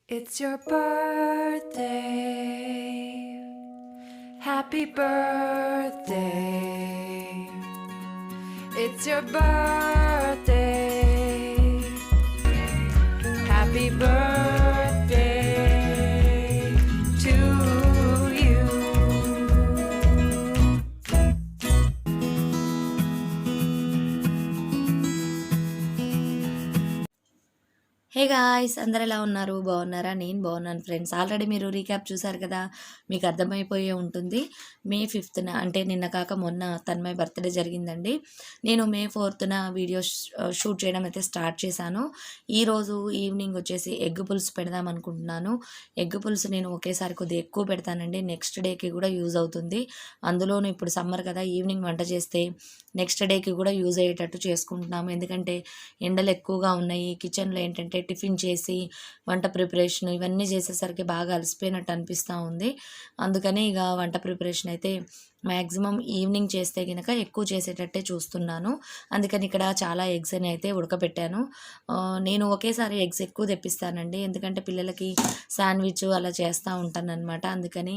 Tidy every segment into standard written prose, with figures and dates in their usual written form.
It's your birthday. Happy birthday. It's your birthday. Happy birthday to you. Hey guys, అందరు ఎలా ఉన్నారు? బాగున్నారా? నేను బాగున్నాను ఫ్రెండ్స్. ఆల్రెడీ మీరు రీక్యాప్ చూసారు కదా, మీకు అర్థమైపోయే ఉంటుంది. మే 5th అంటే నిన్న కాక మొన్న తన్మయ్ బర్త్డే జరిగిందండి. నేను మే 4th వీడియో షూట్ చేయడం అయితే స్టార్ట్ చేశాను. ఈరోజు ఈవినింగ్ వచ్చేసి ఎగ్ పులుసు పెడదాం అనుకుంటున్నాను. ఎగ్ పులుసు నేను ఒకేసారి కొద్దిగా ఎక్కువ పెడతానండి, నెక్స్ట్ డేకి కూడా యూజ్ అవుతుంది. అందులోనూ ఇప్పుడు సమ్మర్ కదా, ఈవినింగ్ వంట చేస్తే నెక్స్ట్ డేకి కూడా యూజ్ అయ్యేటట్టు చేసుకుంటున్నాము. ఎందుకంటే ఎండలు ఎక్కువగా ఉన్నాయి. కిచెన్లో ఏంటంటే టిఫిన్ చేసి వంట ప్రిపరేషన్ ఇవన్నీ చేసేసరికి బాగా అలసిపోయినట్టు అనిపిస్తూ ఉంది. అందుకని ఇక వంట ప్రిపరేషన్ అయితే మ్యాక్సిమం ఈవినింగ్ చేస్తే కనుక ఎక్కువ చేసేటట్టే చూస్తున్నాను. అందుకని ఇక్కడ చాలా ఎగ్స్ అని అయితే ఉడకబెట్టాను. నేను ఒకేసారి ఎగ్స్ ఎక్కువ తెప్పిస్తానండి, ఎందుకంటే పిల్లలకి శాండ్విచ్ అలా చేస్తూ ఉంటాను అనమాట. అందుకని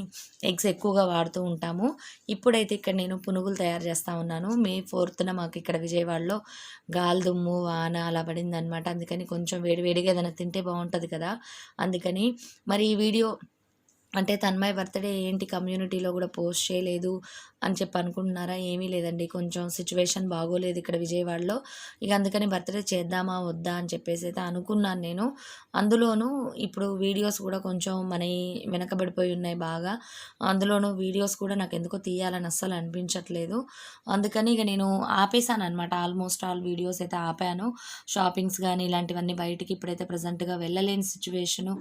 ఎగ్స్ ఎక్కువగా వాడుతూ ఉంటాము. ఇప్పుడైతే ఇక్కడ నేను పునుగులు తయారు చేస్తూ ఉన్నాను. మే 4th మాకు ఇక్కడ విజయవాడలో గాలిదుమ్ము వాన అలా పడిందనమాట. అందుకని కొంచెం వేడివేడిగా ఏదైనా తింటే బాగుంటుంది కదా, అందుకని మరి ఈ వీడియో అంటే తన్మయ్ బర్త్డే ఏంటి కమ్యూనిటీలో కూడా పోస్ట్ చేయలేదు అని చెప్పి అనుకుంటున్నారా? ఏమీ లేదండి, కొంచెం సిచ్యువేషన్ బాగోలేదు ఇక్కడ విజయవాడలో. ఇక అందుకని బర్త్డే చేద్దామా వద్దా అని చెప్పేసి అయితే అనుకున్నాను నేను. అందులోనూ ఇప్పుడు వీడియోస్ కూడా కొంచెం మనవి వెనకబడిపోయి ఉన్నాయి బాగా. అందులోనూ వీడియోస్ కూడా నాకు ఎందుకో తీయాలని అస్సలు అనిపించట్లేదు. అందుకని ఇక నేను ఆపేసాను అనమాట. ఆల్మోస్ట్ ఆల్ వీడియోస్ అయితే ఆపాను. షాపింగ్స్ కానీ ఇలాంటివన్నీ బయటికి ఇప్పుడైతే ప్రజెంట్గా వెళ్ళలేని సిచ్యువేషను,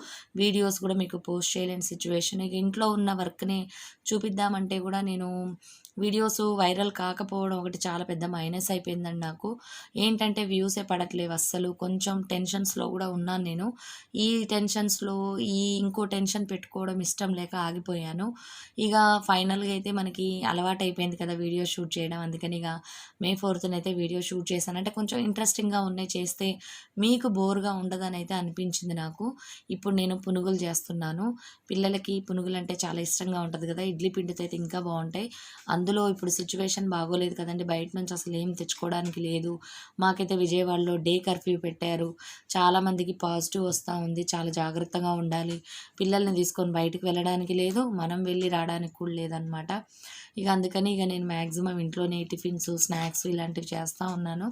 వీడియోస్ కూడా మీకు పోస్ట్ చేయలేని సిచ్యువేషన్. ఇక ఇంట్లో ఉన్న వర్క్ని చూపిద్దామంటే కూడా నేను వీడియోస్ వైరల్ కాకపోవడం ఒకటి చాలా పెద్ద మైనస్ అయిపోయిందండి నాకు. ఏంటంటే వ్యూసే పడట్లేవు అస్సలు. కొంచెం టెన్షన్స్లో కూడా ఉన్నాను నేను. ఈ టెన్షన్స్లో ఇంకో టెన్షన్ పెట్టుకోవడం ఇష్టం లేక ఆగిపోయాను. ఇక ఫైనల్గా అయితే మనకి అలవాటు అయిపోయింది కదా వీడియో షూట్ చేయడం. అందుకని ఇక మే 4th అయితే వీడియో షూట్ చేశాను. అంటే కొంచెం ఇంట్రెస్టింగ్గా ఉన్నాయి చేస్తే, మీకు బోర్గా ఉండదని అయితే అనిపించింది నాకు. ఇప్పుడు నేను పునుగులు చేస్తున్నాను. పిల్లలకి పునుగులు అంటే చాలా ఇష్టంగా ఉంటుంది కదా, ఇడ్లీ పిండితో అయితే ఇంకా బాగుంటాయి. అందులో ఇప్పుడు సిచ్యువేషన్ బాగోలేదు కదండి, బయట నుంచి అసలు ఏం తెచ్చుకోవడానికి లేదు. మాకైతే విజయవాడలో డే కర్ఫ్యూ పెట్టారు. చాలామందికి పాజిటివ్ వస్తూ ఉంది. చాలా జాగ్రత్తగా ఉండాలి. పిల్లల్ని తీసుకొని బయటికి వెళ్ళడానికి లేదు, మనం వెళ్ళి రావడానికి కూడా లేదనమాట. ఇక అందుకని ఇక నేను మ్యాక్సిమం ఇంట్లోనే టిఫిన్స్ స్నాక్స్ ఇలాంటివి చేస్తూ ఉన్నాను,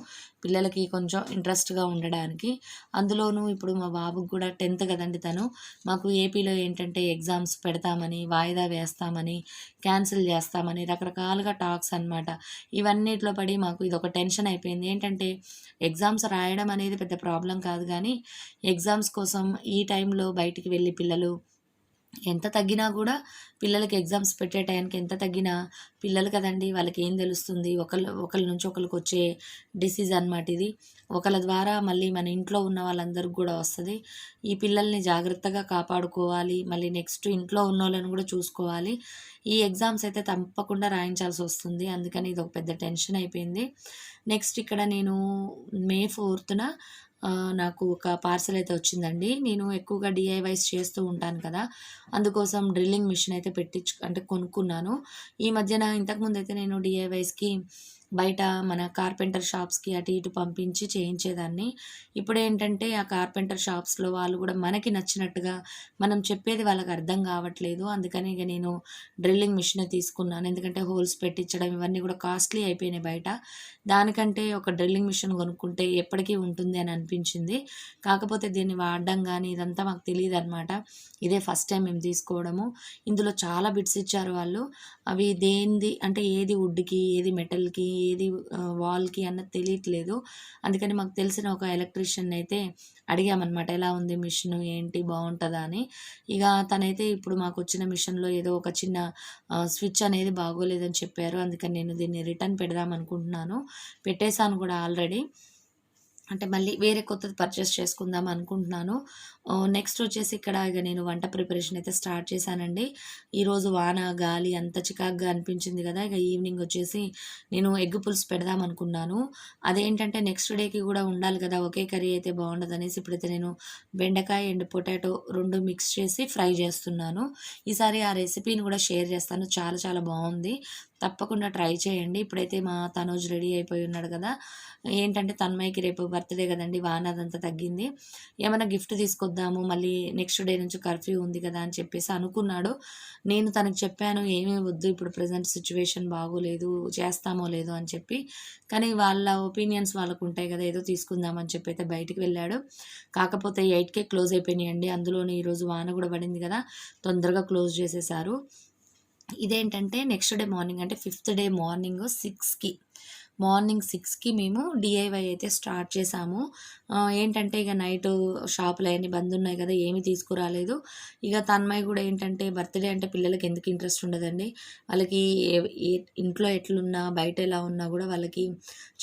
పిల్లలకి కొంచెం ఇంట్రెస్ట్గా ఉండడానికి. అందులోనూ ఇప్పుడు మా బాబుకి కూడా 10th కదండి తను. మాకు ఏపీలో ఏంటంటే ఎగ్జామ్స్ పెడతామని, వాయిదా వేస్తామని, క్యాన్సిల్ చేస్తామని రకరకాలుగా టాక్స్ అనమాట. ఇవన్నిట్లో పడి మాకు ఇది ఒక టెన్షన్ అయిపోయింది. ఏంటంటే ఎగ్జామ్స్ రాయడం అనేది పెద్ద ప్రాబ్లం కాదు, కానీ ఎగ్జామ్స్ కోసం ఈ టైంలో బయటికి వెళ్ళి పిల్లలు ఎంత తగ్గినా కూడా, పిల్లలకి ఎగ్జామ్స్ పెట్టే టైంకి ఎంత తగ్గినా పిల్లలు కదండి, వాళ్ళకి ఏం తెలుస్తుంది? ఒకళ్ళ నుంచి ఒకరికి వచ్చే డిసీజ్ అనమాట ఇది. ఒకళ్ళ ద్వారా మళ్ళీ మన ఇంట్లో ఉన్న వాళ్ళందరికీ కూడా వస్తుంది. ఈ పిల్లల్ని జాగ్రత్తగా కాపాడుకోవాలి, మళ్ళీ నెక్స్ట్ ఇంట్లో ఉన్న వాళ్ళని కూడా చూసుకోవాలి. ఈ ఎగ్జామ్స్ అయితే తప్పకుండా రాయించాల్సి వస్తుంది. అందుకని ఇది ఒక పెద్ద టెన్షన్ అయిపోయింది. నెక్స్ట్ ఇక్కడ నేను మే 4th నాకు ఒక పార్సల్ అయితే వచ్చిందండి. నేను ఎక్కువగా డిఐవైస్ చేస్తూ ఉంటాను కదా, అందుకోసం డ్రిల్లింగ్ మిషన్ అయితే అంటే కొనుక్కున్నాను. ఈ మధ్యన ఇంతకుముందు అయితే నేను డిఐవైస్కి బయట మన కార్పెంటర్ షాప్స్కి అటు ఇటు పంపించి చేయించేదాన్ని. ఇప్పుడేంటంటే ఆ కార్పెంటర్ షాప్స్లో వాళ్ళు కూడా మనకి నచ్చినట్టుగా మనం చెప్పేది వాళ్ళకి అర్థం కావట్లేదు. అందుకని ఇక నేను డ్రిల్లింగ్ మిషన్ తీసుకున్నాను. ఎందుకంటే హోల్స్ పెట్టించడం ఇవన్నీ కూడా కాస్ట్లీ అయిపోయినాయి బయట. దానికంటే ఒక డ్రిల్లింగ్ మిషన్ కొనుక్కుంటే ఎప్పటికీ ఉంటుంది అని అనిపించింది. కాకపోతే దీన్ని వాడడం కానీ ఇదంతా మాకు తెలియదు అనమాట. ఇదే ఫస్ట్ టైం మేము తీసుకోవడము. ఇందులో చాలా బిట్స్ ఇచ్చారు వాళ్ళు. అవి దేనిది అంటే ఏది వుడ్కి, ఏది మెటల్కి, ఏది వాల్కి అన్నది తెలియట్లేదు. అందుకని మాకు తెలిసిన ఒక ఎలక్ట్రీషియన్ అయితే అడిగామన్నమాట, ఎలా ఉంది మిషన్, ఏంటి బాగుంటుందా అని. ఇక తనైతే ఇప్పుడు మాకు వచ్చిన మిషన్లో ఏదో ఒక చిన్న స్విచ్ అనేది బాగోలేదని చెప్పారు. అందుకని నేను దీన్ని రిటర్న్ పెడదాం అనుకుంటున్నాను. పెట్టేశాను కూడా ఆల్రెడీ. అంటే మళ్ళీ వేరే కొత్తది పర్చేస్ చేసుకుందాం అనుకుంటున్నాను. నెక్స్ట్ వచ్చేసి ఇక్కడ ఇక నేను వంట ప్రిపరేషన్ అయితే స్టార్ట్ చేశానండి. ఈరోజు వాన గాలి అంత చికాగ్గా అనిపించింది కదా, ఇక ఈవినింగ్ వచ్చేసి నేను ఎగ్ పులుసు పెడదాం అనుకున్నాను. అదేంటంటే నెక్స్ట్ డేకి కూడా ఉండాలి కదా, ఒకే కర్రీ అయితే బాగుండదు అనేసి ఇప్పుడైతే నేను బెండకాయ అండ్ పొటాటో రెండు మిక్స్ చేసి ఫ్రై చేస్తున్నాను. ఈసారి ఆ రెసిపీని కూడా షేర్ చేస్తాను, చాలా చాలా బాగుంది, తప్పకుండా ట్రై చేయండి. ఇప్పుడైతే మా తనోజ్ రెడీ అయిపోయి ఉన్నాడు కదా, ఏంటంటే తన్మయ్యకి రేపు బర్త్డే కదండి, వాన అదంతా తగ్గింది, ఏమైనా గిఫ్ట్ తీసుకొద్దాము, మళ్ళీ నెక్స్ట్ డే నుంచి కర్ఫ్యూ ఉంది కదా అని చెప్పేసి అనుకున్నాడు. నేను తనకు చెప్పాను ఏమీ వద్దు, ఇప్పుడు ప్రజెంట్ సిచ్యువేషన్ బాగోలేదు, చేస్తామో లేదో అని చెప్పి. కానీ వాళ్ళ ఒపీనియన్స్ వాళ్ళకు ఉంటాయి కదా, ఏదో తీసుకుందామని చెప్పి అయితే బయటికి వెళ్ళాడు. కాకపోతే 8కే క్లోజ్ అయిపోయినాయండి, అందులోని ఈరోజు వాన కూడా పడింది కదా, తొందరగా క్లోజ్ చేసేసారు. ఇదేంటంటే నెక్స్ట్ డే మార్నింగ్ అంటే 5th డే మార్నింగ్ 6కి మేము డిఐవై అయితే స్టార్ట్ చేసాము. ఏంటంటే ఇక నైట్ షాపులు అవన్నీ బంద్ ఉన్నాయి కదా, ఏమీ తీసుకురాలేదు. ఇక తన్మయ్య కూడా ఏంటంటే బర్త్డే అంటే పిల్లలకి ఎందుకు ఇంట్రెస్ట్ ఉండదండి, వాళ్ళకి ఇంట్లో ఎట్లున్నా బయట ఎలా ఉన్నా కూడా వాళ్ళకి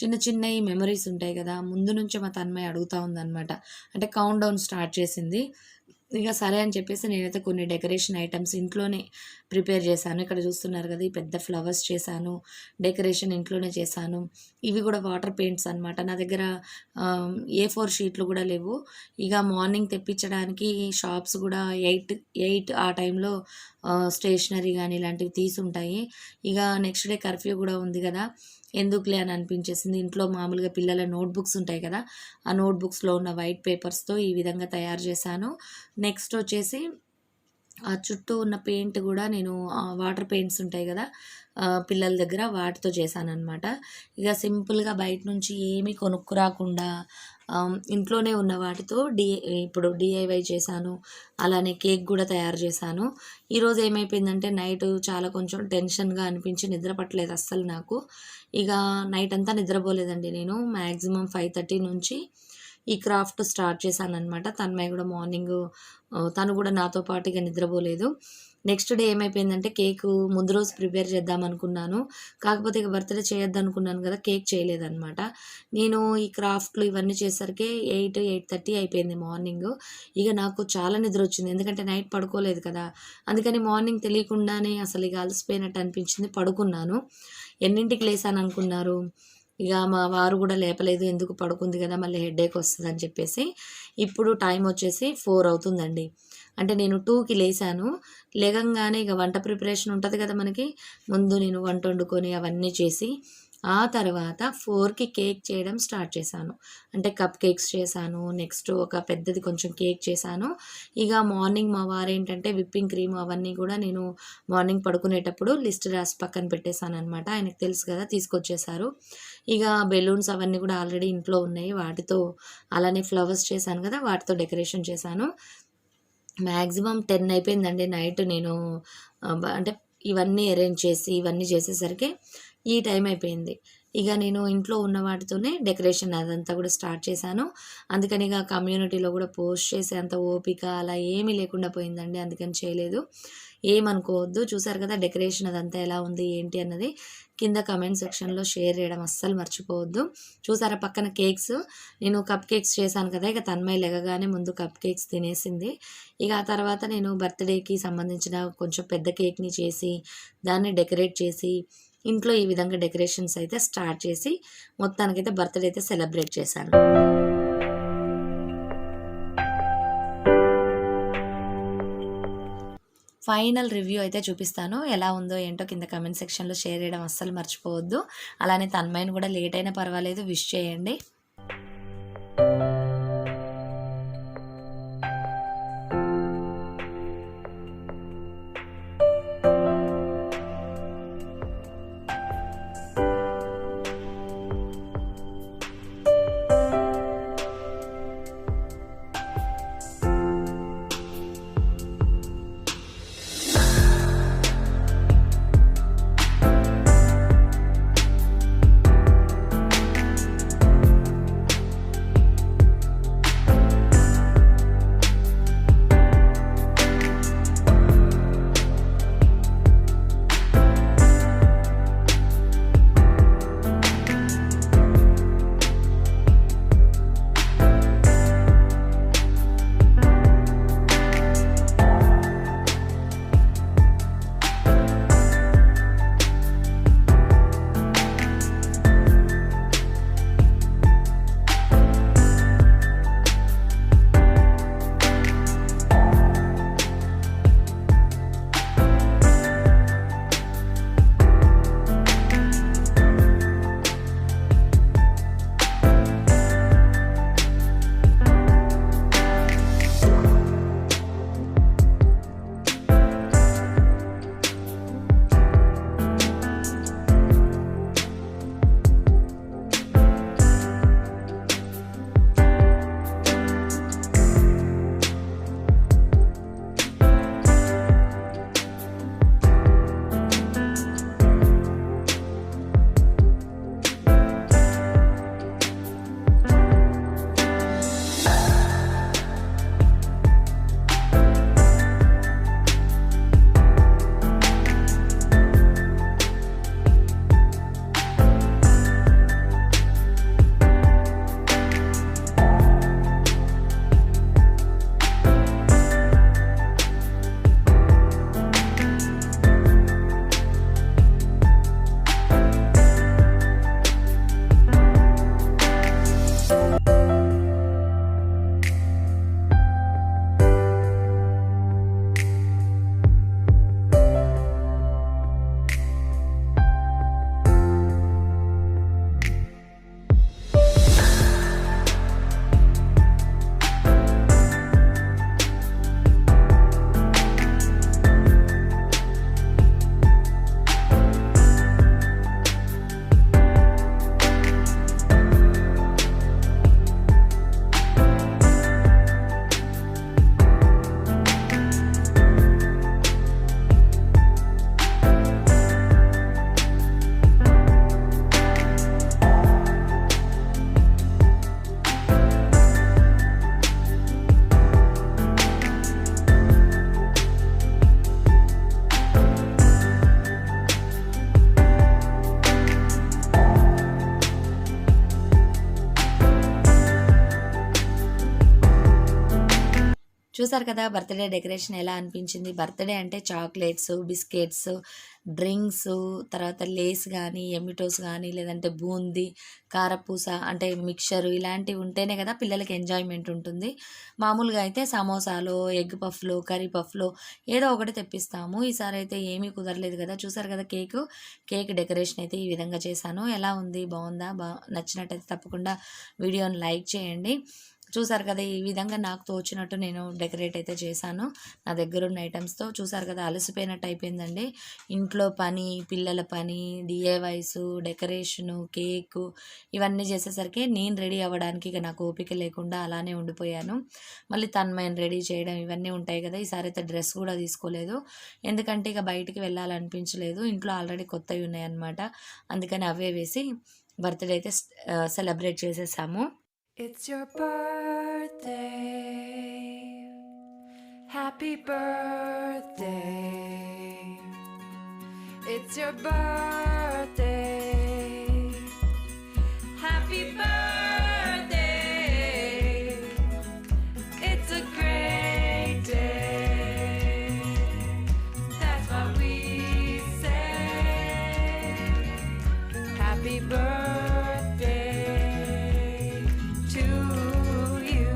చిన్న చిన్నవి మెమరీస్ ఉంటాయి కదా. ముందు నుంచే మా తన్మయ్య అడుగుతూ ఉందన్నమాట, అంటే కౌంట్ డౌన్ స్టార్ట్ చేసింది. ఇక సరే అని చెప్పేసి నేనైతే కొన్ని డెకరేషన్ ఐటమ్స్ ఇంట్లోనే ప్రిపేర్ చేశాను. ఇక్కడ చూస్తున్నారు కదా, ఈ పెద్ద ఫ్లవర్స్ చేశాను, డెకరేషన్ ఇంట్లోనే చేశాను. ఇవి కూడా వాటర్ పెయింట్స్ అనమాట. నా దగ్గర A4 షీట్లు కూడా లేవు. ఇక మార్నింగ్ తెప్పించడానికి షాప్స్ కూడా 8 ఆ టైంలో స్టేషనరీ కానీ ఇలాంటివి తీసుంటాయి. ఇక నెక్స్ట్ డే కర్ఫ్యూ కూడా ఉంది కదా, ఎందుకులే అని అనిపించేసింది. ఇంట్లో మామూలుగా పిల్లల నోట్బుక్స్ ఉంటాయి కదా, ఆ నోట్బుక్స్లో ఉన్న వైట్ పేపర్స్తో ఈ విధంగా తయారు చేశాను. నెక్స్ట్ వచ్చేసి ఆ చుట్టూ ఉన్న పెయింట్ కూడా నేను వాటర్ పెయింట్స్ ఉంటాయి కదా పిల్లల దగ్గర, వాటితో చేశానన్నమాట. ఇక సింపుల్గా బయట నుంచి ఏమీ కొనుక్కురాకుండా ఇంట్లోనే ఉన్న వాటితో ఇప్పుడు డిఐవై చేశాను. అలానే కేక్ కూడా తయారు చేశాను. ఈరోజు ఏమైపోయిందంటే నైట్ చాలా కొంచెం టెన్షన్గా అనిపించి నిద్ర పట్టలేదు అస్సలు నాకు. ఇక నైట్ అంతా నిద్రపోలేదండి నేను. మ్యాక్సిమం 5:30 నుంచి ఈ క్రాఫ్ట్ స్టార్ట్ చేశానమాట. తన్మయ్య కూడా మార్నింగ్ తను కూడా నాతో పాటు ఇక నిద్రపోలేదు. నెక్స్ట్ డే ఏమైపోయిందంటే కేక్ ముందు రోజు ప్రిపేర్ చేద్దాం అనుకున్నాను, కాకపోతే ఇక బర్త్డే చేయొద్దు అనుకున్నాను కదా, కేక్ చేయలేదన్నమాట. నేను ఈ క్రాఫ్ట్లు ఇవన్నీ చేసరికి 8:30 అయిపోయింది మార్నింగ్. ఇక నాకు చాలా నిద్ర వచ్చింది, ఎందుకంటే నైట్ పడుకోలేదు కదా, అందుకని మార్నింగ్ తెలియకుండానే అసలు ఇక అలసిపోయినట్టు అనిపించింది, పడుకున్నాను. ఎన్నింటికి లేసాను అనుకున్నారు? ఇక మా వారు కూడా లేపలేదు, ఎందుకు పడుకుంది కదా మళ్ళీ హెడేక్ వస్తుందని చెప్పేసి. ఇప్పుడు టైం వచ్చేసి 4 అవుతుందండి. అంటే నేను 2కి లేసాను. లేగంగానే ఇక వంట ప్రిపరేషన్ ఉంటుంది కదా మనకి, ముందు నేను వంట వండుకొని అవన్నీ చేసి ఆ తర్వాత 4కి కేక్ చేయడం స్టార్ట్ చేశాను. అంటే కప్ కేక్స్ చేశాను, నెక్స్ట్ ఒక పెద్దది కొంచెం కేక్ చేశాను. ఇక మార్నింగ్ మా వారు ఏంటంటే విప్పింగ్ క్రీమ్ అవన్నీ కూడా నేను మార్నింగ్ పడుకునేటప్పుడు లిస్ట్ రాసి పక్కన పెట్టేశాను అనమాట. ఆయనకు తెలుసు కదా, తీసుకొచ్చేసారు. ఇక బెలూన్స్ అవన్నీ కూడా ఆల్రెడీ ఇంట్లో ఉన్నాయి, వాటితో అలానే ఫ్లవర్స్ చేశాను కదా, వాటితో డెకరేషన్ చేశాను. మ్యాక్సిమం 10 అయిపోయిందండి నైట్. నేను అంటే ఇవన్నీ అరేంజ్ చేసి ఇవన్నీ చేసేసరికి ఈ టైం అయిపోయింది. ఇక నేను ఇంట్లో ఉన్న వాటితోనే డెకరేషన్ అదంతా కూడా స్టార్ట్ చేశాను. అందుకని ఇక కమ్యూనిటీలో కూడా పోస్ట్ చేసే అంత ఓపిక అలా ఏమీ లేకుండా పోయిందండి, అందుకని చేయలేదు. ఏమనుకోవద్దు. చూసారు కదా డెకరేషన్ అదంతా ఎలా ఉంది ఏంటి అన్నది కింద కమెంట్ సెక్షన్లో షేర్ చేయడం అస్సలు మర్చిపోవద్దు. చూసారా పక్కన కేక్స్, నేను కప్ కేక్స్ చేశాను కదా, ఇక తన్మయ్య లెగగానే ముందు కప్ కేక్స్ తినేసింది. ఇక ఆ తర్వాత నేను బర్త్డేకి సంబంధించిన కొంచెం పెద్ద కేక్ని చేసి దాన్ని డెకరేట్ చేసి ఇంట్లో ఈ విధంగా డెకరేషన్స్ అయితే స్టార్ట్ చేసి మొత్తానికైతే బర్త్డే అయితే సెలబ్రేట్ చేశాను. ఫైనల్ రివ్యూ అయితే చూపిస్తాను, ఎలా ఉందో ఏంటో కింద కమెంట్ సెక్షన్లో షేర్ చేయడం అస్సలు మర్చిపోవద్దు. అలానే తన్మయ్యను కూడా లేట్ అయినా పర్వాలేదు విష్ చేయండి. చూసారు కదా బర్త్‌డే డెకరేషన్ ఎలా అనిపించింది. బర్త్‌డే అంటే చాక్లెట్స్, బిస్కెట్స్, డ్రింక్స్, తర్వాత లేస్ గానీ, ఎమిటోస్ గానీ, లేదంటే బూందీ, కారపూస అంటే మిక్చరు ఇలాంటివి ఉంటేనే కదా పిల్లలకి ఎంజాయ్‌మెంట్ ఉంటుంది. మామూలుగా అయితే సమోసాలో, ఎగ్ పఫ్‌లో, కర్రీ పఫ్‌లో ఏదో ఒకటి తెప్పిస్తాము. ఈసారైతే ఏమీ కుదరలేదు కదా! చూసారు కదా కేక్ డెకరేషన్ అయితే ఈ విధంగా చేశాను. ఎలా ఉంది? బావుందా? నచ్చినట్టయితే తప్పకుండా వీడియోని లైక్ చేయండి. చూసారు కదా ఈ విధంగా నాకు తోచినట్టు నేను డెకరేట్ అయితే చేశాను. నా దగ్గరున్న ఐటెమ్స్‌తో. చూసారు కదా అలసిపోయినట్టు అయిపోయిందండి. ఇంట్లో పని, పిల్లల పని, డీఐవైస్, డెకరేషను, కేకు ఇవన్నీ చేసేసరికి నేను రెడీ అవ్వడానికి ఇక నాకు ఓపిక లేకుండా అలానే ఉండిపోయాను. మళ్ళీ తన్మయని రెడీ చేయడం ఇవన్నీ ఉంటాయి కదా! ఈసారి అయితే డ్రెస్ కూడా తీసుకోలేదు. ఎందుకంటే ఇక బయటికి వెళ్ళాలనిపించలేదు. ఇంట్లో ఆల్రెడీ కొత్తవి ఉన్నాయన్నమాట. అందుకని అవే వేసి బర్త్‌డే అయితే సెలబ్రేట్ చేసేసాము. It's your birthday. Happy birthday. It's your birthday. Happy birthday. It's a great day. That's what we say. Happy birthday to you.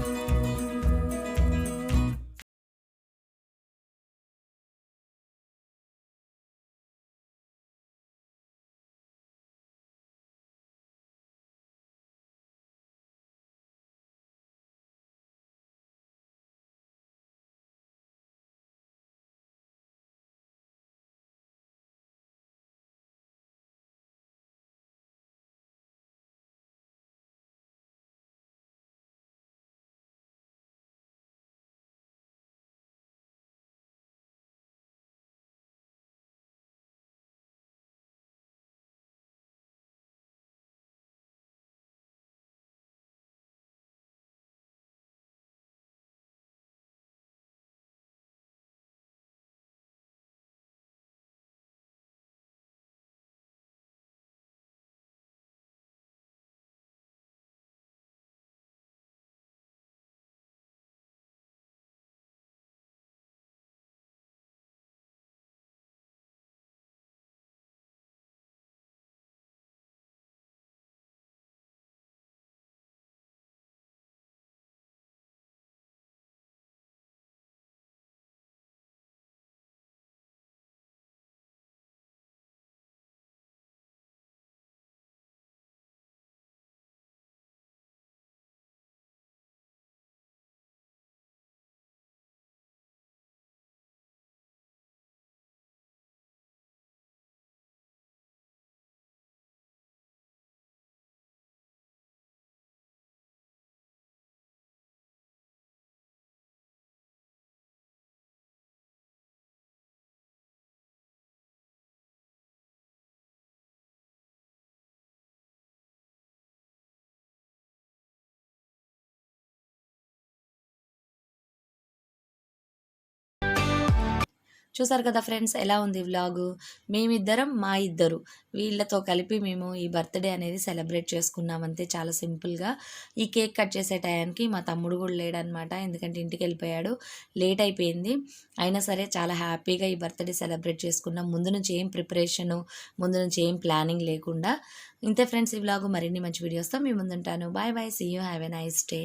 చూసారు కదా ఫ్రెండ్స్ ఎలా ఉంది వ్లాగు. మేమిద్దరం మా ఇద్దరు వీళ్ళతో కలిపి మేము ఈ బర్త్‌డే అనేది సెలబ్రేట్ చేసుకున్నాం అంతే చాలా సింపుల్‌గా. ఈ కేక్ కట్ చేసే టయానికి మా తమ్ముడు కూడా లేడనమాట. ఎందుకంటే ఇంటికెళ్ళిపోయాడు. లేట్ అయిపోయింది. అయినా సరే చాలా హ్యాపీగా ఈ బర్త్‌డే సెలబ్రేట్ చేసుకున్నాం. ముందు నుంచి ఏం ప్రిపరేషను, ముందు నుంచి ఏం ప్లానింగ్ లేకుండా. ఇంతే ఫ్రెండ్స్ ఈ వ్లాగు. మరిన్ని మంచి వీడియోస్‌తో మీ ముందుంటాను. Bye bye. See you. Have a nice day.